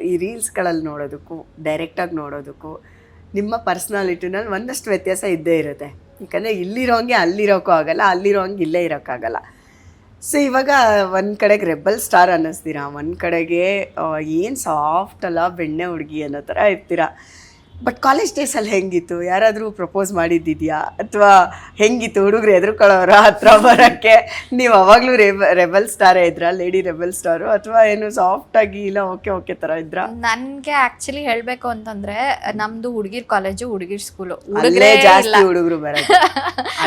ಈ ರೀಲ್ಸ್ಗಳಲ್ಲಿ ನೋಡೋದಕ್ಕೂ ಡೈರೆಕ್ಟಾಗಿ ನೋಡೋದಕ್ಕೂ ನಿಮ್ಮ ಪರ್ಸ್ನಾಲಿಟಿನಲ್ಲಿ ಒಂದಷ್ಟು ವ್ಯತ್ಯಾಸ ಇದ್ದೇ ಇರುತ್ತೆ. ಯಾಕಂದರೆ ಇಲ್ಲಿರೋಂಗೆ ಅಲ್ಲಿರೋಕ್ಕೂ ಆಗಲ್ಲ, ಅಲ್ಲಿರೋಂಗೆ ಇಲ್ಲೇ ಇರೋಕ್ಕಾಗಲ್ಲ. ಸೊ ಇವಾಗ ಒಂದು ಕಡೆಗೆ ರೆಬಲ್ ಸ್ಟಾರ್ ಅನ್ನಿಸ್ತೀರಾ, ಒಂದು ಕಡೆಗೆ ಏನು ಸಾಫ್ಟ್ ಅಲ್ಲ ಬೆಣ್ಣೆ ಹುಡುಗಿ ಅನ್ನೋ ಥರ ಇರ್ತೀರಾ. ಬಟ್ ಕಾಲೇಜ್ ಡೇಸಲ್ಲಿ ಹೆಂಗಿತ್ತು? ಯಾರಾದರೂ ಪ್ರಪೋಸ್ ಮಾಡಿದ್ದಿದೆಯಾ? ಅಥವಾ ಹೆಂಗಿತ್ತು? ಹುಡುಗರು ಎದುರುಕೊಳ್ಳೋರ ಹತ್ರ ಬರೋಕ್ಕೆ ನೀವು ಅವಾಗಲೂ ರೆಬಲ್ ಸ್ಟಾರೇ ಇದ್ರಾ, ಲೇಡಿ ರೆಬಲ್ ಸ್ಟಾರು, ಅಥವಾ ಏನು ಸಾಫ್ಟಾಗಿ ಇಲ್ಲ ಓಕೆ ಓಕೆ ಥರ ಇದ್ರಾ? ನನಗೆ ಆ್ಯಕ್ಚುಲಿ ಹೇಳಬೇಕು ಅಂತಂದರೆ ನಮ್ಮದು ಹುಡುಗಿರ್ ಕಾಲೇಜು, ಹುಡುಗಿರ್ ಸ್ಕೂಲು, ಅಲ್ಲೇ ಜಾಸ್ತಿ ಹುಡುಗರು ಬರೋದು.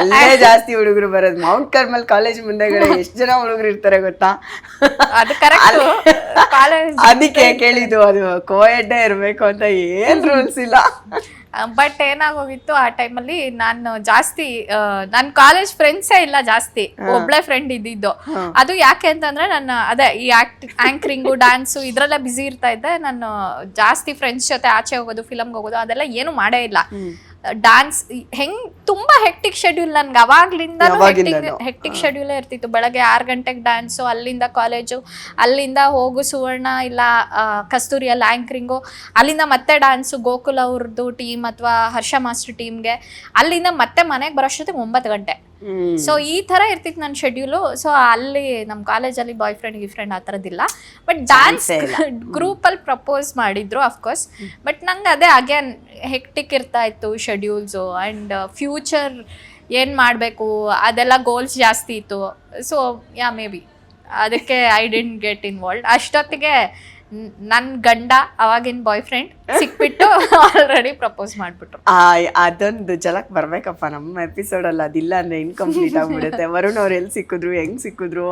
ಅಲ್ಲೇ ಜಾಸ್ತಿ ಹುಡುಗರು ಬರೋದು. ಮೌಂಟ್ ಕಾರ್ಮಲ್ ಕಾಲೇಜ್ ಮುಂದೆಗಡೆ ಎಷ್ಟು ಜನ ಹುಡುಗರು ಇರ್ತಾರೆ ಗೊತ್ತಾ? ಅದು ಕರೆಕ್ಟ್. ಅದಕ್ಕೆ ಕೇಳಿದ್ದು, ಅದು ಕೋಯೆಡ್ಡೇ ಇರಬೇಕು ಅಂತ ಏನು ರೂಲ್ಸ್ ಇಲ್ಲ. ಬಟ್ ಏನಾಗೋಗಿತ್ತು ಆ ಟೈಮಲ್ಲಿ, ನಾನು ಜಾಸ್ತಿ ನನ್ನ ಕಾಲೇಜ್ ಫ್ರೆಂಡ್ಸೇ ಇಲ್ಲ ಜಾಸ್ತಿ, ಒಬ್ಳೆ ಫ್ರೆಂಡ್ ಇದ್ದಿದ್ದು. ಅದು ಯಾಕೆ ಅಂತಂದ್ರೆ ನಾನು ಅದೇ ಈ ಆಂಕರಿಂಗು ಡ್ಯಾನ್ಸು ಇದ್ರಲ್ಲೇ ಬ್ಯುಸಿ ಇರ್ತಾ ಇದ್ದೆ. ನಾನು ಜಾಸ್ತಿ ಫ್ರೆಂಡ್ಸ್ ಜೊತೆ ಆಚೆ ಹೋಗೋದು, ಫಿಲಮ್ಗೆ ಹೋಗೋದು ಅದೆಲ್ಲ ಏನು ಮಾಡೇ ಇಲ್ಲ. ಡ್ಯಾನ್ಸ್ ಹೆಂಗ್ ತುಂಬಾ ಹೆಕ್ಟಿಕ್ ಶೆಡ್ಯೂಲ್ ನನ್ಗೆ ಅವಾಗ್ಲಿಂದ ಹೆಕ್ಟಿಕ್ ಶೆಡ್ಯೂಲೇ ಇರ್ತಿತ್ತು. ಬೆಳಗ್ಗೆ 6 ಗಂಟೆಗೆ ಡ್ಯಾನ್ಸು, ಅಲ್ಲಿಂದ ಕಾಲೇಜು, ಅಲ್ಲಿಂದ ಹೋಗು ಸುವರ್ಣ ಇಲ್ಲ ಕಸ್ತೂರಿಯಲ್ಲಿ ಆಂಕರಿಂಗು, ಅಲ್ಲಿಂದ ಮತ್ತೆ ಡ್ಯಾನ್ಸು ಗೋಕುಲ್ ಅವ್ರದ್ದು ಟೀಮ್ ಅಥವಾ ಹರ್ಷ ಮಾಸ್ಟರ್ ಟೀಮ್ಗೆ, ಅಲ್ಲಿಂದ ಮತ್ತೆ ಮನೆಗೆ ಬರೋಷ್ಟೊತ್ತಿಗೆ 9 ಗಂಟೆ. ಸೊ ಈ ತರ ಇರ್ತಿತ್ತು ನನ್ನ ಶೆಡ್ಯೂಲು. ಸೊ ಅಲ್ಲಿ ನಮ್ಮ ಕಾಲೇಜಲ್ಲಿ ಬಾಯ್ ಫ್ರೆಂಡ್ ಗಿಫ್ರೆಂಡ್ ಆ ಥರದ್ದಿಲ್ಲ. ಬಟ್ ಡ್ಯಾನ್ಸ್ ಗ್ರೂಪಲ್ಲಿ ಪ್ರಪೋಸ್ ಮಾಡಿದ್ರು ಅಫ್ಕೋರ್ಸ್. ಬಟ್ ನಂಗೆ ಅದೇ ಅಗೇನ್ ಹೆಕ್ಟಿಕ್ ಇರ್ತಾ ಇತ್ತು ಶೆಡ್ಯೂಲ್ಸು, ಆ್ಯಂಡ್ ಫ್ಯೂಚರ್ ಏನು ಮಾಡಬೇಕು ಅದೆಲ್ಲ ಗೋಲ್ಸ್ ಜಾಸ್ತಿ ಇತ್ತು. ಸೊ ಮೇ ಬಿ ಅದಕ್ಕೆ ಐ ಡಿಂಟ್ ಗೆಟ್ ಇನ್ವಾಲ್ವ್ಡ್. ಅಷ್ಟೊತ್ತಿಗೆ ನನ್ನ ಗಂಡ ಅವಾಗಿನ ಬಾಯ್ ಫ್ರೆಂಡ್ ಸಿಕ್ಬಿಟ್ಟು ಆಲ್ರೆಡಿ ಪ್ರಪೋಸ್ ಮಾಡಿಬಿಟ್ರು. ಅದೊಂದು ಜಲಕ್ ಬರ್ಬೇಕಪ್ಪ ನಮ್ಮ ಎಪಿಸೋಡಲ್ಲಿ. ಅದಿಲ್ಲ ಅಂದರೆ ಇನ್ಕಂಪ್ಲೀಟ್ ಆಗಿಬಿಡುತ್ತೆ. ವರುಣ್ ಅವ್ರು ಎಲ್ಲಿ ಸಿಕ್ಕಿದ್ರು, ಹೆಂಗೆ ಸಿಕ್ಕಿದ್ರು,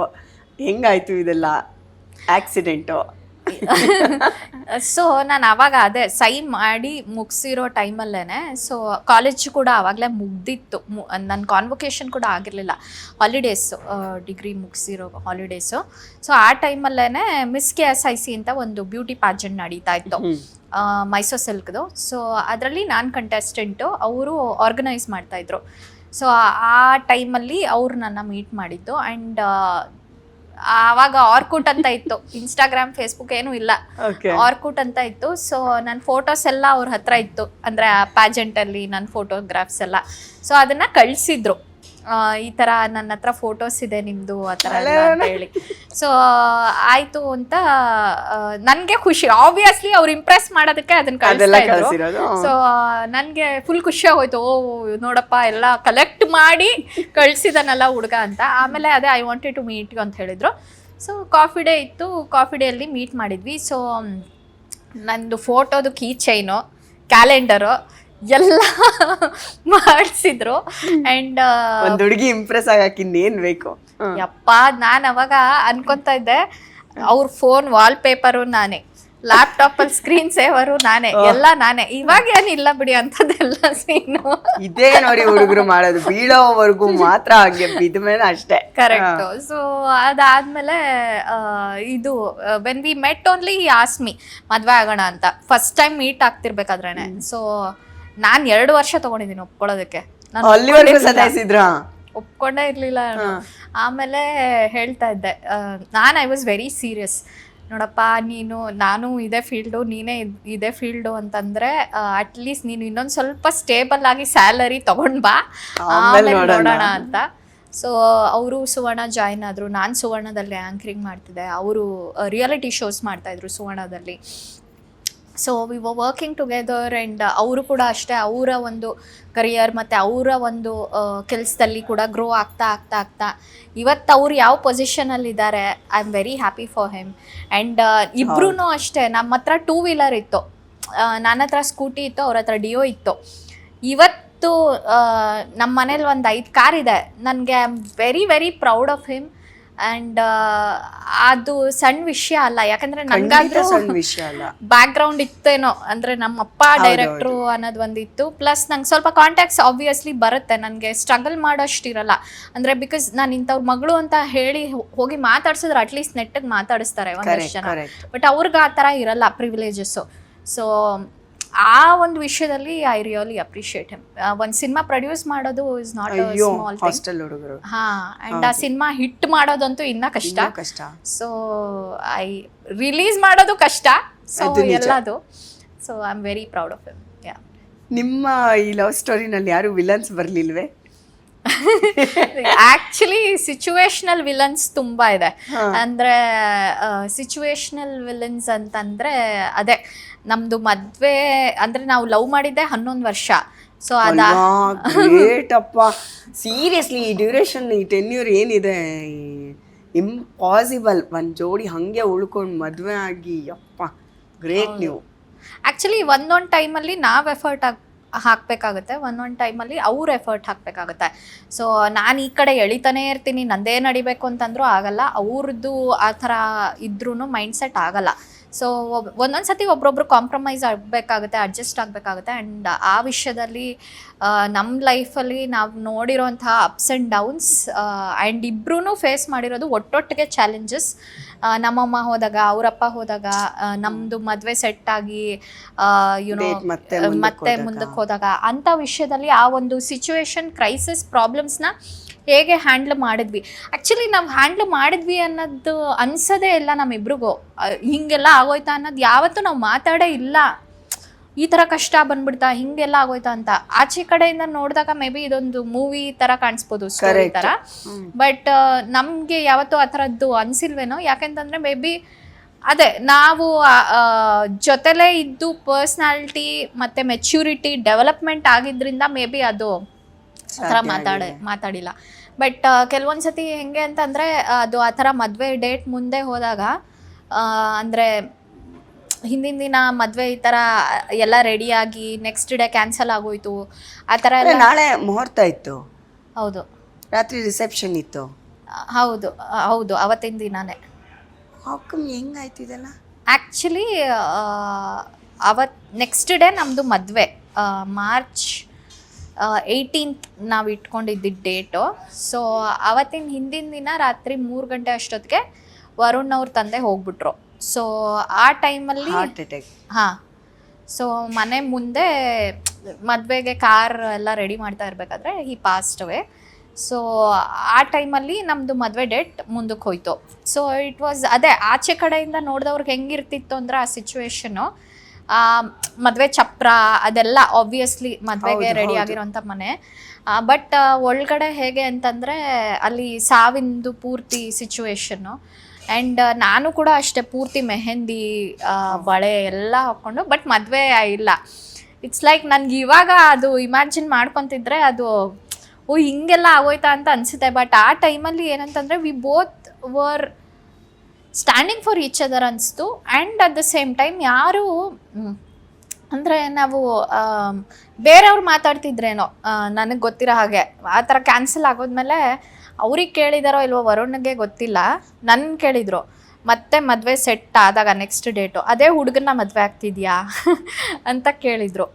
ಹೆಂಗಾಯ್ತು ಇದೆಲ್ಲ ಆಕ್ಸಿಡೆಂಟು? ಸೊ ನಾನು ಅವಾಗ ಅದೇ ಸೈನ್ ಮಾಡಿ ಮುಗಿಸಿರೋ ಟೈಮಲ್ಲೇ, ಸೊ ಕಾಲೇಜು ಕೂಡ ಆವಾಗಲೇ ಮುಗ್ದಿತ್ತು. ನನ್ನ ಕಾನ್ವೊಕೇಶನ್ ಕೂಡ ಆಗಿರಲಿಲ್ಲ, ಹಾಲಿಡೇಸು, ಡಿಗ್ರಿ ಮುಗಿಸಿರೋ ಹಾಲಿಡೇಸು. ಸೊ ಆ ಟೈಮಲ್ಲೇ ಮಿಸ್ KSIC ಅಂತ ಒಂದು ಬ್ಯೂಟಿ ಪ್ಯಾಜೆಂಟ್ ನಡೀತಾ ಇತ್ತು ಮೈಸೂರು ಸಿಲ್ಕ್ದು. ಸೊ ಅದರಲ್ಲಿ ನಾನು ಕಂಟೆಸ್ಟೆಂಟು, ಅವರು ಆರ್ಗನೈಸ್ ಮಾಡ್ತಾಯಿದ್ರು. ಸೊ ಆ ಟೈಮಲ್ಲಿ ಅವ್ರು ನನ್ನ ಮೀಟ್ ಮಾಡಿದ್ದು. ಆ್ಯಂಡ್ ಆವಾಗ ಆರ್ಕೂಟ್ ಅಂತ ಇತ್ತು, ಇನ್ಸ್ಟಾಗ್ರಾಮ್ ಫೇಸ್ಬುಕ್ ಏನೂ ಇಲ್ಲ, ಆರ್ಕೂಟ್ ಅಂತ ಇತ್ತು. ಸೊ ನನ್ನ ಫೋಟೋಸ್ ಎಲ್ಲ ಅವ್ರ ಹತ್ರ ಇತ್ತು, ಅಂದರೆ ಆ ಪ್ಯಾಜೆಂಟಲ್ಲಿ ನನ್ನ ಫೋಟೋಗ್ರಾಫ್ಸ್ ಎಲ್ಲ. ಸೊ ಅದನ್ನು ಕಳಿಸಿದ್ರು, ಈ ಥರ ನನ್ನ ಹತ್ರ ಫೋಟೋಸ್ ಇದೆ ನಿಮ್ಮದು ಆ ಥರ ಅಂತ ಹೇಳಿ. ಸೊ ಆಯಿತು ಅಂತ ನನಗೆ ಖುಷಿ, ಆಬ್ವಿಯಸ್ಲಿ ಅವ್ರು ಇಂಪ್ರೆಸ್ ಮಾಡೋದಕ್ಕೆ ಅದನ್ನು ಕಳಿಸ್ತಾ ಇದ್ರು. ಸೊ ನನಗೆ ಫುಲ್ ಖುಷಿ ಆಗೋಯ್ತು, ಓ ನೋಡಪ್ಪ ಎಲ್ಲ ಕಲೆಕ್ಟ್ ಮಾಡಿ ಕಳಿಸಿದನಲ್ಲ ಹುಡುಗ ಅಂತ. ಆಮೇಲೆ ಅದೇ I wanted to meet you ಅಂತ ಹೇಳಿದ್ರು. ಸೊ ಕಾಫಿ ಡೇ ಇತ್ತು, ಕಾಫಿ ಡೇ ಅಲ್ಲಿ ಮೀಟ್ ಮಾಡಿದ್ವಿ. ಸೊ ನಂದು ಫೋಟೋದು ಕೀ ಚೈನು, ಕ್ಯಾಲೆಂಡರು ಎಲ್ಲ ಮಾಡಿಸಿದ್ರು. ಆ್ಯಂಡ್ ಒಂದು ಹುಡುಗಿ ಇಂಪ್ರೆಸ್ ಆಗಕ್ಕೆ ಇನ್ನೇನು ಬೇಕು ಯಪ್ಪ. ನಾನು ಅವಾಗ ಅನ್ಕೊತಾ ಇದ್ದೆ, ಅವ್ರ ಫೋನ್ ವಾಲ್ಪೇಪರು ನಾನೇ, ಲ್ಯಾಪ್ಟಾಪಲ್ಲಿ ಸ್ಕ್ರೀನ್ ಸೇವರು ನಾನೇ, ಎಲ್ಲ ನಾನೇ. ಇವಾಗ ಏನಿಲ್ಲ ಬಿಡಿ ಅಂಥದ್ದೆಲ್ಲ ಸೀನು. ಇದೇ ನೋಡಿ ಹುಡುಗರು ಮಾಡೋದು, ಬೀಳೋವರೆಗೂ ಮಾತ್ರ ಹಾಗೆ ಬಿದ್ದ ಮೇಲೆ ಅಷ್ಟೇ. ಕರೆಕ್ಟ್. ಸೊ ಅದಾದ್ಮೇಲೆ ಇದು when we met only he asked me ಮದ್ವೆ ಆಗೋಣ ಅಂತ. ಫಸ್ಟ್ ಟೈಮ್ ಮೀಟ್ ಆಗ್ತಿರ್ಬೇಕಾದ್ರೇನೆ. ಸೊ ನಾನು 2 ವರ್ಷ ತಗೊಂಡಿದ್ದೀನಿ ಒಪ್ಕೊಳ್ಳೋದಕ್ಕೆ. ಒಪ್ಕೊಂಡೇ ಇರ್ಲಿಲ್ಲ. ಆಮೇಲೆ ಹೇಳ್ತಾ ಇದ್ದೆ ನಾನು, ಐ ವಾಸ್ ವೆರಿ ಸೀರಿಯಸ್. ನೋಡಪ್ಪ ನಾನು ಇದೇ ಫೀಲ್ಡು, ನೀನೇ ಇದೇ ಫೀಲ್ಡು ಅಂತಂದರೆ ಅಟ್ಲೀಸ್ಟ್ ನೀನು ಇನ್ನೊಂದು ಸ್ವಲ್ಪ ಸ್ಟೇಬಲ್ ಆಗಿ ಸ್ಯಾಲರಿ ತಗೊಂಡು ಬಾ, ಆಮೇಲೆ ನೋಡೋಣ ಅಂತ. ಸೊ ಅವರು ಸುವರ್ಣ ಜಾಯಿನ್ ಆದರು. ನಾನು ಸುವರ್ಣದಲ್ಲಿ ಆ್ಯಂಕರಿಂಗ್ ಮಾಡ್ತಿದ್ದೆ, ಅವರು ರಿಯಾಲಿಟಿ ಶೋಸ್ ಮಾಡ್ತಾಯಿದ್ರು ಸುವರ್ಣದಲ್ಲಿ. So we were working together. And ಅವರು ಕೂಡ ಅಷ್ಟೇ, ಅವರ ಒಂದು ಕರಿಯರ್ ಮತ್ತು ಅವರ ಒಂದು ಕೆಲಸದಲ್ಲಿ ಕೂಡ ಗ್ರೋ ಆಗ್ತಾ ಇವತ್ತು ಅವ್ರು ಯಾವ ಪೊಸಿಷನಲ್ಲಿದ್ದಾರೆ, I am very happy for him. And ಇಬ್ಬರೂ ಅಷ್ಟೇ, ನಮ್ಮ ಹತ್ರ 2 ವೀಲರ್ ಇತ್ತು, ನನ್ನ ಹತ್ರ ಸ್ಕೂಟಿ ಇತ್ತು, ಅವ್ರ ಹತ್ರ ಡಿಯೋ ಇತ್ತು. ಇವತ್ತು ನಮ್ಮ ಮನೇಲಿ ಒಂದು 5 ಕಾರ್ ಇದೆ. ನನಗೆ I am very very proud of him. And ಅದು ಸಣ್ಣ ವಿಷಯ ಅಲ್ಲ, ಯಾಕಂದರೆ ನನಗಾದ್ರೂ ಬ್ಯಾಕ್ ಗ್ರೌಂಡ್ ಇತ್ತೇನೋ, ಅಂದರೆ ನಮ್ಮಪ್ಪ ಡೈರೆಕ್ಟ್ರು ಅನ್ನೋದು ಒಂದಿತ್ತು. ಪ್ಲಸ್ ನಂಗೆ ಸ್ವಲ್ಪ ಕಾಂಟ್ಯಾಕ್ಟ್ಸ್ ಆಬ್ವಿಯಸ್ಲಿ ಬರುತ್ತೆ, ನನಗೆ ಸ್ಟ್ರಗಲ್ ಮಾಡೋಷ್ಟಿರಲ್ಲ. ಅಂದರೆ ಬಿಕಾಸ್ ನಾನು ಇಂಥವ್ರ ಮಗಳು ಅಂತ ಹೇಳಿ ಹೋಗಿ ಮಾತಾಡ್ಸಿದ್ರೆ ಅಟ್ಲೀಸ್ಟ್ ನೆಟ್ಟಿಗೆ ಮಾತಾಡಿಸ್ತಾರೆ ಒಂದಷ್ಟು ಜನ. ಬಟ್ ಅವ್ರಿಗೆ ಆ ಥರ ಇರಲ್ಲ ಪ್ರಿವಿಲೇಜಸ್ಸು. ಸೊ ಆ ಒಂದು ವಿಷಯದಲ್ಲಿ ಐ ರಿಯಲಿ ಅಪ್ರಿಷಿಯೇಟ್ ಹಿಮ್. ಒಂದು ಸಿನಿಮಾ ಪ್ರೊಡ್ಯೂಸ್ ಮಾಡೋದು ಇಸ್ ನಾಟ್ ಅ ಅಯ್ಯೋ ಸ್ಮಾಲ್ ಥಿಂಗ್. ಹಾಸ್ಟೆಲ್ ಹುಡುಗರು ಹಾ, ಅಂಡ್ ಆ ಸಿನಿಮಾ ಹಿಟ್ ಮಾಡೋದಂತೂ ಇನ್ನ ಕಷ್ಟ. ಕಷ್ಟ. ಸೊ ಐ ರಿಲೀಸ್ ಮಾಡೋದು ಕಷ್ಟ. ಸೊ ಅದು ನಿಜ. ಎಲ್ಲದು. So I am very proud of him. Yeah. ನಿಮ್ಮ ಈ ಲವ್ ಸ್ಟೋರಿನಲ್ಲಿ ಯಾರು ವಿಲನ್ಸ್ ಬರ್ಲಿಲ್ವೇ? ಆಕ್ಚುಲಿ ಸಿಚುವೇಶನಲ್ ವಿಲನ್ಸ್ ತುಂಬಾ ಇದೆ. ಅಂದ್ರೆ ಸಿಚುವೇಶನಲ್ ವಿಲನ್ಸ್ ಅಂತಂದ್ರೆ ಅದೇ ನಮ್ದು ಮದ್ವೆ ಅಂದ್ರೆ ನಾವು ಲವ್ ಮಾಡಿದ್ದೆ 11 ವರ್ಷ. ಸೊ ಗ್ರೇಟ್ ಅಪ್ಪ, ಸೀರಿಯಸ್ಲಿ ಈ ಡ್ಯೂರೇಷನ್ ಈ ಟೆನ್ಯೂರ್ ಏನಿದೆ ಇಂಪಾಸಿಬಲ್. ಒಂದು ಜೋಡಿ ಹಂಗೆ ಉಳ್ಕೊಂಡು ಮದುವೆ ಆಗಿ ಅಪ್ಪ ಗ್ರೇಟ್ ನೀವು. ಆಕ್ಚುಲಿ ಒಂದೊಂದು ಟೈಮಲ್ಲಿ ನಾವು ಎಫರ್ಟ್ ಹಾಕಬೇಕಾಗುತ್ತೆ, ಒಂದೊಂದು ಟೈಮಲ್ಲಿ ಅವ್ರು ಎಫರ್ಟ್ ಹಾಕಬೇಕಾಗುತ್ತೆ. ಸೊ ನಾನು ಈ ಕಡೆ ಎಳಿತಾನೆ ಇರ್ತೀನಿ, ನಂದೇ ನಡಿಬೇಕು ಅಂತಂದ್ರೂ ಆಗಲ್ಲ, ಅವ್ರದ್ದು ಆ ಥರ ಇದ್ರೂ ಮೈಂಡ್ಸೆಟ್ ಆಗಲ್ಲ. ಸೊ ಒಂದೊಂದು ಸತಿ ಒಬ್ರೊಬ್ರು ಕಾಂಪ್ರಮೈಸ್ ಆಗಬೇಕಾಗುತ್ತೆ, ಅಡ್ಜಸ್ಟ್ ಆಗಬೇಕಾಗುತ್ತೆ. ಆ್ಯಂಡ್ ಆ ವಿಷಯದಲ್ಲಿ ನಮ್ಮ ಲೈಫಲ್ಲಿ ನಾವು ನೋಡಿರೋಂತಹ ಅಪ್ಸ್ ಆ್ಯಂಡ್ ಡೌನ್ಸ್ ಆ್ಯಂಡ್ ಇಬ್ಬರೂ ಫೇಸ್ ಮಾಡಿರೋದು ಒಟ್ಟೊಟ್ಟಿಗೆ ಚಾಲೆಂಜಸ್. ನಮ್ಮಮ್ಮ ಹೋದಾಗ, ಅವರಪ್ಪ ಹೋದಾಗ, ನಮ್ಮದು ಮದುವೆ ಸೆಟ್ ಆಗಿ ಯುನೋ ಮತ್ತೆ ಮುಂದಕ್ಕೆ ಹೋದಾಗ ಅಂಥ ವಿಷಯದಲ್ಲಿ ಆ ಒಂದು ಸಿಚುವೇಶನ್, ಕ್ರೈಸಿಸ್, ಪ್ರಾಬ್ಲಮ್ಸ್ನ ಹೇಗೆ ಹ್ಯಾಂಡ್ಲ್ ಮಾಡಿದ್ವಿ. ಆ್ಯಕ್ಚುಲಿ ನಾವು ಹ್ಯಾಂಡ್ಲ್ ಮಾಡಿದ್ವಿ ಅನ್ನೋದು ಅನ್ಸೋದೇ ಇಲ್ಲ ನಮ್ಮಿಬ್ರಿಗೂ. ಹೀಗೆಲ್ಲ ಆಗೋಯ್ತಾ ಅನ್ನೋದು ಯಾವತ್ತೂ ನಾವು ಮಾತಾಡೇ ಇಲ್ಲ. ಈ ಥರ ಕಷ್ಟ ಬಂದ್ಬಿಡ್ತಾ, ಹಿಂಗೆಲ್ಲ ಆಗೋಯ್ತಾ ಅಂತ. ಆಚೆ ಕಡೆಯಿಂದ ನೋಡಿದಾಗ ಮೇ ಬಿ ಇದೊಂದು ಮೂವಿ ಥರ ಕಾಣಿಸ್ಬೋದು, ಸ್ಟೋರಿ ಥರ. ಬಟ್ ನಮಗೆ ಯಾವತ್ತೂ ಆ ಥರದ್ದು ಅನಿಸಿಲ್ವೇನೋ. ಯಾಕೆಂತಂದರೆ ಮೇ ಬಿ ಅದೇ ನಾವು ಜೊತೆಲೇ ಇದ್ದು ಪರ್ಸ್ನಾಲಿಟಿ ಮತ್ತು ಮೆಚ್ಯೂರಿಟಿ ಡೆವಲಪ್ಮೆಂಟ್ ಆಗಿದ್ದರಿಂದ ಮೇ ಬಿ ಅದು ಆ ಥರ ಮಾತಾಡಿಲ್ಲ. ಬಟ್ ಕೆಲವೊಂದು ಸತಿ ಹೆಂಗೆ ಅಂತಂದರೆ ಅದು ಆ ಥರ ಮದುವೆ ಡೇಟ್ ಮುಂದೆ ಹೋದಾಗ ಅಂದರೆ ಹಿಂದಿನ ದಿನ ಮದುವೆ ಈ ಥರ ಎಲ್ಲ ರೆಡಿಯಾಗಿ ನೆಕ್ಸ್ಟ್ ಡೇ ಕ್ಯಾನ್ಸಲ್ ಆಗೋಯ್ತು ಆ ಥರ ಎಲ್ಲ. ನಾಳೆ ಮುಹೂರ್ತ ಇತ್ತು. ಹೌದು, ರಾತ್ರಿ ರಿಸೆಪ್ಷನ್ ಇತ್ತು. ಹೌದು ಹೌದು, ಅವತ್ತಿನ ದಿನಾನೇ. ಹೆಂಗಾಯ್ತು ಇದೆಲ್ಲ? ಆ್ಯಕ್ಚುಲಿ ನೆಕ್ಸ್ಟ್ ಡೇ ನಮ್ಮದು ಮದುವೆ ಮಾರ್ಚ್ 18th ನಾವು ಇಟ್ಕೊಂಡಿದ್ದಿದ್ದು ಡೇಟು. ಸೊ ಅವತ್ತಿನ ಹಿಂದಿನ ದಿನ ರಾತ್ರಿ 3 ಗಂಟೆ ಅಷ್ಟೊತ್ತಿಗೆ ವರುಣ್ ಅವ್ರ ತಂದೆ ಹೋಗ್ಬಿಟ್ರು. ಸೊ ಆ ಟೈಮಲ್ಲಿ ಹಾಂ, ಸೊ ಮನೆ ಮುಂದೆ ಮದುವೆಗೆ ಕಾರ್ ಎಲ್ಲ ರೆಡಿ ಮಾಡ್ತಾ ಇರಬೇಕಾದ್ರೆ ಈ ಪಾಸ್ಟ್ ಅವೇ. ಸೊ ಆ ಟೈಮಲ್ಲಿ ನಮ್ಮದು ಮದುವೆ ಡೇಟ್ ಮುಂದಕ್ಕೆ ಹೋಯ್ತು. ಸೊ ಇಟ್ ವಾಸ್ ಅದೇ ಆಚೆ ಕಡೆಯಿಂದ ನೋಡಿದವ್ರಿಗೆ ಹೆಂಗಿರ್ತಿತ್ತು ಅಂದ್ರೆ ಆ ಸಿಚುವೇಶನು, ಮದುವೆ ಚಪ್ರ ಅದೆಲ್ಲ ಆಬ್ವಿಯಸ್ಲಿ ಮದುವೆಗೆ ರೆಡಿ ಆಗಿರೋಂಥ ಮನೆ. ಬಟ್ ಒಳಗಡೆ ಹೇಗೆ ಅಂತಂದರೆ ಅಲ್ಲಿ ಸಾವಿಂದು ಪೂರ್ತಿ ಸಿಚುವೇಶನ್ನು. ಆ್ಯಂಡ್ ನಾನು ಕೂಡ ಅಷ್ಟೇ ಪೂರ್ತಿ ಮೆಹಂದಿ ಬಳೆ ಎಲ್ಲ ಹಾಕ್ಕೊಂಡು, ಬಟ್ ಮದುವೆ ಇಲ್ಲ. ಇಟ್ಸ್ ಲೈಕ್ ನನಗೆ ಇವಾಗ ಅದು ಇಮ್ಯಾಜಿನ್ ಮಾಡ್ಕೊತಿದ್ರೆ ಅದು ಹಿಂಗೆಲ್ಲ ಆಗೋಯ್ತಾ ಅಂತ ಅನಿಸುತ್ತೆ. ಬಟ್ ಆ ಟೈಮಲ್ಲಿ ಏನಂತಂದರೆ we both were standing for each other ಅನಿಸ್ತು. And at the same time ಯಾರು ಅಂದರೆ ನಾವು ಬೇರೆಯವ್ರು ಮಾತಾಡ್ತಿದ್ರೇನೋ ನನಗೆ ಗೊತ್ತಿರೋ ಹಾಗೆ ಆ ಥರ ಕ್ಯಾನ್ಸಲ್ ಆಗೋದ್ಮೇಲೆ ಅವ್ರಿಗೆ ಕೇಳಿದಾರೋ ಇಲ್ವೋ ವರುಣ್ಗೆ ಗೊತ್ತಿಲ್ಲ, ನನ್ನ ಕೇಳಿದರು. ಮತ್ತೆ ಮದುವೆ ಸೆಟ್ ಆದಾಗ ನೆಕ್ಸ್ಟ್ ಡೇಟು ಅದೇ ಹುಡುಗನ್ನ ಮದುವೆ ಆಗ್ತಿದ್ಯಾ ಅಂತ ಕೇಳಿದರು.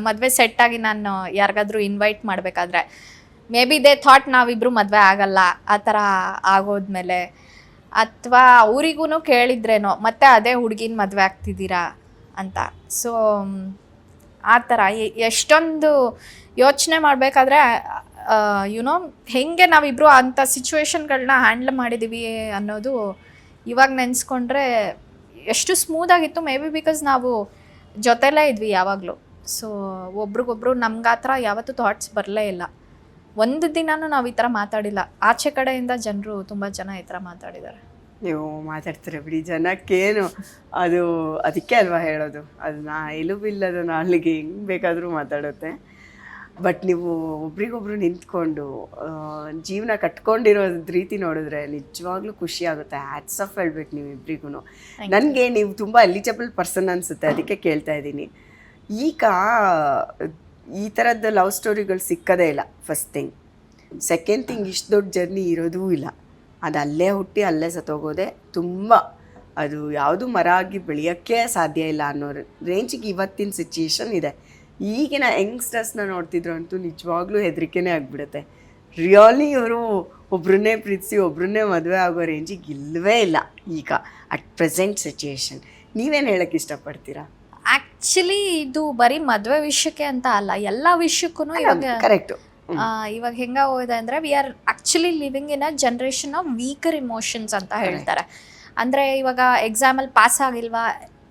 ಮದುವೆ ಸೆಟ್ಟಾಗಿ ನಾನು ಯಾರಿಗಾದ್ರೂ ಇನ್ವೈಟ್ ಮಾಡಬೇಕಾದ್ರೆ ಮೇ ಬಿ ದೇ ಥಾಟ್ ನಾವಿಬ್ಬರು ಮದುವೆ ಆಗಲ್ಲ ಆ ಥರ ಆಗೋದ್ಮೇಲೆ, ಅಥವಾ ಅವರಿಗೂ ಕೇಳಿದ್ರೇನೋ ಮತ್ತೆ ಅದೇ ಹುಡುಗಿನ ಮದುವೆ ಆಗ್ತಿದ್ದೀರಾ ಅಂತ. ಸೊ ಆ ಥರ ಎಷ್ಟೊಂದು ಯೋಚನೆ ಮಾಡಬೇಕಾದ್ರೆ ಯುನೋ ಹೆಂಗೆ ನಾವಿಬ್ಬರು ಅಂಥ ಸಿಚುವೇಶನ್ಗಳನ್ನ ಹ್ಯಾಂಡ್ಲ್ ಮಾಡಿದ್ದೀವಿ ಅನ್ನೋದು ಇವಾಗ ನೆನೆಸ್ಕೊಂಡ್ರೆ ಎಷ್ಟು ಸ್ಮೂದಾಗಿತ್ತು. ಮೇ ಬಿ ಬಿಕಾಸ್ ನಾವು ಜೊತೆಲೇ ಇದ್ವಿ ಯಾವಾಗಲೂ. ಸೊ ಒಬ್ರಿಗೊಬ್ರು ನಮ್ಗೆ ಆ ಥರ ಯಾವತ್ತೂ ಥಾಟ್ಸ್ ಬರಲೇ ಇಲ್ಲ. ಒಂದು ದಿನನೂ ನಾವು ಈ ಥರ ಮಾತಾಡಿಲ್ಲ. ಆಚೆ ಕಡೆಯಿಂದ ಜನರು ತುಂಬ ಜನ ಈ ಥರ ಮಾತಾಡಿದ್ದಾರೆ. ನೀವು ಮಾತಾಡ್ತೀರ ಬಿಡಿ, ಜನಕ್ಕೇನು ಅದು ಅದಕ್ಕೆ ಅಲ್ವಾ ಹೇಳೋದು, ಅದನ್ನ ಎಲುಬಿಲ್ಲದ ನಾಲಿಗೆ ಹೆಂಗೆ ಬೇಕಾದರೂ ಮಾತಾಡುತ್ತೆ. ಬಟ್ ನೀವು ಒಬ್ರಿಗೊಬ್ರು ನಿಂತ್ಕೊಂಡು ಜೀವನ ಕಟ್ಕೊಂಡಿರೋ ರೀತಿ ನೋಡಿದ್ರೆ ನಿಜವಾಗ್ಲೂ ಖುಷಿ ಆಗುತ್ತೆ. ಹ್ಯಾಟ್ಸ್ ಆಫ್ ಹೇಳ್ಬೇಕು ನೀವು ಇಬ್ರಿಗೂ. ನನಗೆ ನೀವು ತುಂಬ ಎಲಿಜಿಬಲ್ ಪರ್ಸನ್ ಅನಿಸುತ್ತೆ, ಅದಕ್ಕೆ ಕೇಳ್ತಾ ಇದ್ದೀನಿ. ಈಗ ಈ ಥರದ್ದು ಲವ್ ಸ್ಟೋರಿಗಳು ಸಿಕ್ಕದೇ ಇಲ್ಲ ಫಸ್ಟ್ ಥಿಂಗ್. ಸೆಕೆಂಡ್ ಥಿಂಗ್, ಇಷ್ಟು ದೊಡ್ಡ ಜರ್ನಿ ಇರೋದೂ ಇಲ್ಲ. ಅದು ಅಲ್ಲೇ ಹುಟ್ಟಿ ಅಲ್ಲೇ ಸತ್ತೋಗೋದೆ ತುಂಬ. ಅದು ಯಾವುದು ಮರ ಆಗಿ ಬೆಳೆಯೋಕ್ಕೆ ಸಾಧ್ಯ ಇಲ್ಲ ಅನ್ನೋ ರೇಂಜಿಗೆ ಇವತ್ತಿನ ಸಿಚುಯೇಷನ್ ಇದೆ. ಈಗಿನ ಯಂಗ್ಸ್ಟರ್ಸ್ನ ನೋಡ್ತಿದ್ರು ಅಂತೂ ನಿಜವಾಗ್ಲೂ ಹೆದರಿಕೆನೇ ಆಗಿಬಿಡುತ್ತೆ. ರಿಯಲಿ ಇವರು ಒಬ್ರನ್ನೇ ಪ್ರೀತಿಸಿ ಒಬ್ರನ್ನೇ ಮದುವೆ ಆಗೋ ರೇಂಜಿಗೆ ಇಲ್ಲವೇ ಇಲ್ಲ ಈಗ ಅಟ್ ಪ್ರೆಸೆಂಟ್ ಸಿಚುಯೇಷನ್. ನೀವೇನು ಹೇಳೋಕ್ಕೆ ಇಷ್ಟಪಡ್ತೀರಾ? ಆಕ್ಚುಲಿ ಇದು ಬರೀ ಮದ್ವೆ ವಿಷಯಕ್ಕೆ ಅಂತ ಅಲ್ಲ, ಎಲ್ಲಾ ವಿಷಯಕ್ಕೂ ಇವಾಗ ಕರೆಕ್ಟ್. ಇವಾಗ ಹೆಂಗ ಹೋಗಿದೆ ಅಂದ್ರೆ we are actually living in a generation of weaker emotions ಅಂತ ಹೇಳ್ತಾರೆ. ಅಂದ್ರೆ ಇವಾಗ ಎಕ್ಸಾಮಲ್ಲಿ ಪಾಸ್ ಆಗಿಲ್ವಾ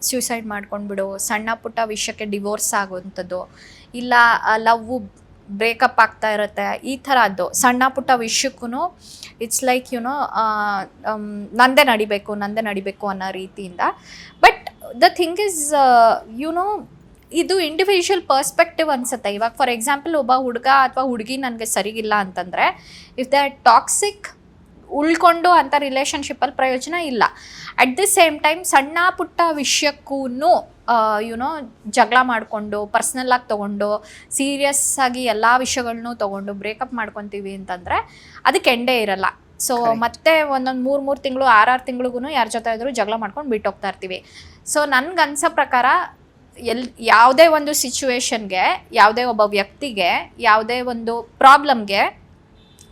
ಸ್ಯೂಸೈಡ್ ಮಾಡ್ಕೊಂಡ್ಬಿಡು, ಸಣ್ಣ ಪುಟ್ಟ ವಿಷಯಕ್ಕೆ ಡಿವೋರ್ಸ್ ಆಗುವಂಥದ್ದು, ಇಲ್ಲ ಲವ್ ಬ್ರೇಕಪ್ ಆಗ್ತಾ ಇರುತ್ತೆ, ಈ ಥರದ್ದು ಸಣ್ಣ ಪುಟ್ಟ ವಿಷಯಕ್ಕೂ ಇಟ್ಸ್ ಲೈಕ್ ನಂದೇ ನಡಿಬೇಕು ಅನ್ನೋ ರೀತಿಯಿಂದ. ಬಟ್ ದ ಥಿಂಗ್ ಇಸ್ ಇದು ಇಂಡಿವಿಜುವಲ್ ಪರ್ಸ್ಪೆಕ್ಟಿವ್ ಅನ್ಸುತ್ತೆ. ಇವಾಗ ಫಾರ್ ಎಕ್ಸಾಂಪಲ್ ಒಬ್ಬ ಹುಡುಗ ಅಥವಾ ಹುಡುಗಿ ನನಗೆ ಸರಿಗಿಲ್ಲ ಅಂತಂದರೆ, ಇಫ್ ದೇ ಆರ್ ಟಾಕ್ಸಿಕ್, ಉಳ್ಕೊಂಡು ಅಂಥ ರಿಲೇಷನ್ಶಿಪ್ಪಲ್ಲಿ ಪ್ರಯೋಜನ ಇಲ್ಲ. ಅಟ್ ದಿ ಸೇಮ್ ಟೈಮ್ ಸಣ್ಣ ಪುಟ್ಟ ವಿಷಯಕ್ಕೂ ಜಗಳ ಮಾಡಿಕೊಂಡು ಪರ್ಸ್ನಲ್ಲಾಗಿ ತೊಗೊಂಡು ಸೀರಿಯಸ್ ಆಗಿ ಎಲ್ಲ ವಿಷಯಗಳನ್ನೂ ತೊಗೊಂಡು ಬ್ರೇಕಪ್ ಮಾಡ್ಕೊತೀವಿ ಅಂತಂದರೆ ಅದಕ್ಕೆ ಎಂಡೇ ಇರಲ್ಲ. ಸೊ ಮತ್ತೆ ಒಂದೊಂದು 3 ತಿಂಗಳು 6 ತಿಂಗಳಿಗೂ ಯಾರ ಜೊತೆ ಇದ್ರೂ ಜಗಳ ಮಾಡ್ಕೊಂಡು ಬಿಟ್ಟೋಗ್ತಾ ಇರ್ತೀವಿ. ಸೊ ನನ್ಗನ್ಸೋ ಪ್ರಕಾರ ಯಾವುದೇ ಒಂದು ಸಿಚುವೇಶನ್ಗೆ, ಯಾವುದೇ ಒಬ್ಬ ವ್ಯಕ್ತಿಗೆ, ಯಾವುದೇ ಒಂದು ಪ್ರಾಬ್ಲಮ್ಗೆ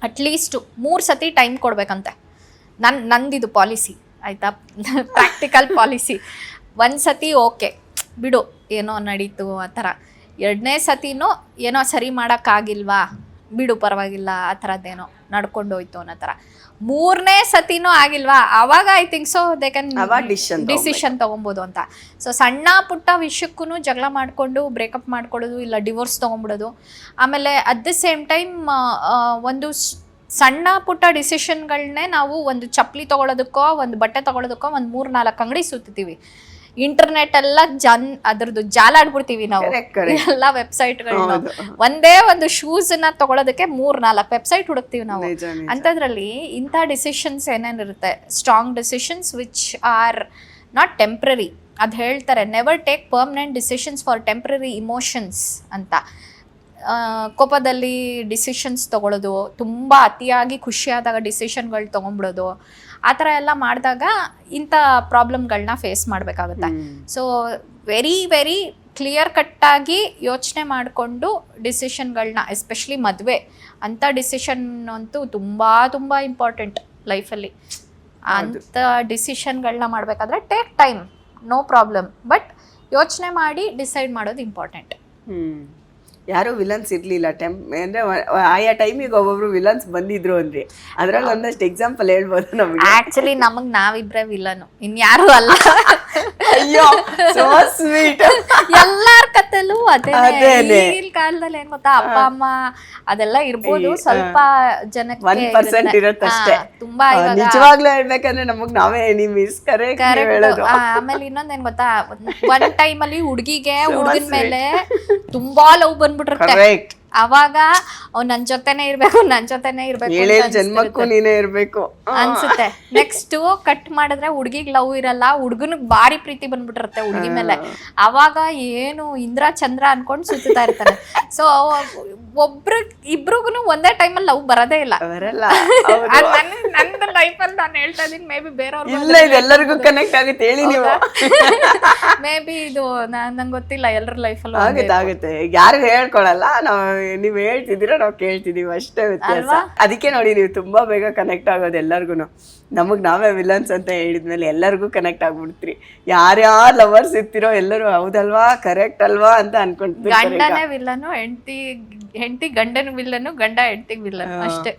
ಅಟ್ಲೀಸ್ಟ್ 3 ಸತಿ ಟೈಮ್ ಕೊಡಬೇಕಂತೆ. ನಂದಿದು ಪಾಲಿಸಿ ಆಯಿತಾ, ಪ್ರಾಕ್ಟಿಕಲ್ ಪಾಲಿಸಿ. 1 ಸತಿ ಓಕೆ ಬಿಡು ಏನೋ ನಡೀತು ಆ ಥರ, 2ನೇ ಸತಿನೂ ಏನೋ ಸರಿ ಮಾಡೋಕ್ಕಾಗಿಲ್ವಾ ಬಿಡು ಪರವಾಗಿಲ್ಲ ಆ ಥರದ್ದೇನೋ ನಡ್ಕೊಂಡು ಹೋಯ್ತು ಅನ್ನೋ ಥರ, 3ನೇ ಸತಿನೂ ಆಗಿಲ್ವಾ ಆವಾಗ I think so they can decision ತೊಗೊಬೋದು ಅಂತ. ಸೊ ಸಣ್ಣ ಪುಟ್ಟ ವಿಷಯಕ್ಕೂ ಜಗಳ ಮಾಡಿಕೊಂಡು ಬ್ರೇಕಪ್ ಮಾಡ್ಕೊಳ್ಳೋದು, ಇಲ್ಲ ಡಿವೋರ್ಸ್ ತೊಗೊಂಬಿಡೋದು. ಆಮೇಲೆ ಅಟ್ ದಿ ಸೇಮ್ ಟೈಮ್ ಒಂದು ಸಣ್ಣ ಪುಟ್ಟ ಡಿಸಿಷನ್ಗಳನ್ನೇ ನಾವು ಒಂದು ಚಪ್ಪಲಿ ತೊಗೊಳೋದಕ್ಕೋ ಒಂದು ಬಟ್ಟೆ ತೊಗೊಳೋದಕ್ಕೋ ಒಂದು 3-4 ಅಂಗಡಿ ಸುತ್ತೀವಿ. ಇಂಟರ್ನೆಟ್ ಎಲ್ಲ ಅದ್ರದ್ದು ಜಾಲ ಆಡ್ಬಿಡ್ತೀವಿ ನಾವು, ಎಲ್ಲ ವೆಬ್ಸೈಟ್ಗಳನ್ನ. ಒಂದೇ ಒಂದು ಶೂಸ್ನ ತಗೊಳೋದಕ್ಕೆ 3-4 ವೆಬ್ಸೈಟ್ ಹುಡುಕ್ತೀವಿ ನಾವು. ಅಂಥದ್ರಲ್ಲಿ ಇಂಥ ಡಿಸಿಷನ್ಸ್ ಏನೇನಿರುತ್ತೆ, strong decisions which are not temporary. ಅದು ಹೇಳ್ತಾರೆ, never take permanent decisions for temporary emotions ಅಂತ. ಕೋಪದಲ್ಲಿ ಡಿಸಿಷನ್ಸ್ ತೊಗೊಳೋದು, ತುಂಬ ಅತಿಯಾಗಿ ಖುಷಿಯಾದಾಗ ಡಿಸಿಷನ್ಗಳು ತೊಗೊಂಡ್ಬಿಡೋದು, ಆ ಥರ ಎಲ್ಲ ಮಾಡಿದಾಗ ಇಂಥ ಪ್ರಾಬ್ಲಮ್ಗಳನ್ನ ಫೇಸ್ ಮಾಡಬೇಕಾಗುತ್ತೆ. ಸೊ ವೆರಿ ವೆರಿ ಕ್ಲಿಯರ್ ಕಟ್ಟಾಗಿ ಯೋಚನೆ ಮಾಡಿಕೊಂಡು ಡಿಸಿಷನ್ಗಳನ್ನ, ಎಸ್ಪೆಷಲಿ ಮದುವೆ ಅಂಥ ಡಿಸಿಷನ್ ಅಂತೂ ತುಂಬ ತುಂಬ ಇಂಪಾರ್ಟೆಂಟ್ ಲೈಫಲ್ಲಿ. ಅಂಥ ಡಿಸಿಷನ್ಗಳನ್ನ ಮಾಡಬೇಕಾದ್ರೆ take time, no problem, but ಯೋಚನೆ ಮಾಡಿ ಡಿಸೈಡ್ ಮಾಡೋದು ಇಂಪಾರ್ಟೆಂಟ್. ಯಾರು ವಿಲನ್ಸ್ ಇರಲಿಲ್ಲ ಅಂದರೆ ಆಯಾ ಟೈಮಿಗೆ ಒಬ್ಬೊಬ್ರು ವಿಲನ್ಸ್ ಬಂದಿದ್ರು ಅಂದ್ರಿ, ಅದ್ರಲ್ಲಿ ಒಂದಷ್ಟು ಎಕ್ಸಾಂಪಲ್ ಹೇಳ್ಬೋದು ನಮಗೆ? ಆಕ್ಚುಲಿ ನಮಗ್ ನಾವಿಬ್ರೆ ವಿಲನ್, ಇನ್ಯಾರು ಅಲ್ಲ. ಅಯ್ಯೋ ಸೋ ಸ್ವೀಟ್. ಎಲ್ಲಾರ ಕತೆಲೂ ಅದೇ. ಈಗಿನ ಕಾಲದಲ್ಲಿ ಏನ್ ಗೊತ್ತಾ, ಅಪ್ಪ ಅಮ್ಮ ಅದೆಲ್ಲ ಇರ್ಬೋದು, ಸ್ವಲ್ಪ ಜನಕ್ಕೆ 1% ಇರತ್ತಷ್ಟೇ. ತುಂಬಾ ನಿಜವಾಗ್ಲೂ ಹೇಳ್ಬೇಕಂದ್ರೆ ನಮಗ್ ನಾವೇ ಮಿಸ್ ಕರೆಕ್ಟ್ ಹೇಳೋದು. ಆಮೇಲೆ ಇನ್ನೊಂದ್ ಏನ್ ಗೊತ್ತಾ, ಒಂದ್ ಟೈಮಲ್ಲಿ ಹುಡುಗಿಗೆ ಹುಡುಗನ ಮೇಲೆ ತುಂಬಾ ಲವ್ ಬಂದ್ಬಿಟ್ಟಿರುತ್ತೆ. ಅವಾಗ ಅವ್ನು ನನ್ ಜೊತೆನೆ ಇರ್ಬೇಕು ಜನ್ಮಕ್ಕೂ ನೀನೇ ಇರ್ಬೇಕು ಅನ್ಸುತ್ತೆ. ನೆಕ್ಸ್ಟ್ ಕಟ್ ಮಾಡಿದ್ರೆ ಹುಡ್ಗಿಗ್ ಲವ್ ಇರಲ್ಲ, ಹುಡ್ಗನಿಗ್ ಭಾರಿ ಪ್ರೀತಿ ಬಂದ್ಬಿಟ್ಟಿರುತ್ತೆ ಹುಡ್ಗಿ ಮೇಲೆ. ಅವಾಗ ಏನು ಇಂದ್ರ ಚಂದ್ರ ಅನ್ಕೊಂಡ್ ಸುತ್ತಾ ಇರ್ತಾರೆ. ಸೊ ಇಬ್ರಿಗೂ ಒಂದೇ ಟೈಮಲ್ಲಿ ಲವ್ ಬರೋದೇ ಇಲ್ಲ. ನನ್ನ ಲೈಫಲ್ಲಿ ನಾನು ಹೇಳ್ತಾ ಇದೀನಿ, ಮೇ ಬಿ ಬೇರೆಯವ್ರು ಎಲ್ಲರಿಗೂ ಕನೆಕ್ಟ್ ಆಗುತ್ತೆ ಹೇಳಿ ನೀವು. ಮೇ ಬಿ ಇದು ನಂಗೆ ಗೊತ್ತಿಲ್ಲ, ಎಲ್ಲರ ಲೈಫಲ್ಲೂ ಆಗುತ್ತೆ. ಯಾರು ಹೇಳ್ಕೊಳಲ್ಲ, ನೀವ್ ಹೇಳ್ತಿದ್ದೀರಾ ನಾವು ಕೇಳ್ತಿದೀವಿ ಅಷ್ಟೇ ವ್ಯತ್ಯಾಸ. ಅದಕ್ಕೆ ನೋಡಿ ನೀವು ತುಂಬಾ ಬೇಗ ಕನೆಕ್ಟ್ ಆಗೋದು ಎಲ್ಲರಿಗೂ. ನಮಗ್ ನಾವೇ ವಿಲನ್ಸ್ ಅಂತ ಹೇಳಿದ್ಮೇಲೆ ಎಲ್ಲರಿಗೂ ಕನೆಕ್ಟ್ ಆಗ್ಬಿಡ್ತೀರಿ. ಯಾರ್ಯಾರು ಲವರ್ಸ್ ಇರ್ತಿರೋ ಎಲ್ಲರೂ ಹೌದಲ್ವಾ ಕರೆಕ್ಟ್ ಅಲ್ವಾ ಅಂತ ಅನ್ಕೊಂತೀವಿ. ಗಂಡನೇ ವಿಲ್ಲನು, ಹೆಂಡತಿ ಗಂಡನ ವಿಲ್ಲನು, ಗಂಡ ಹೆಂಡತಿಗೆ ವಿಲ್ಲನು ಅಷ್ಟೇ.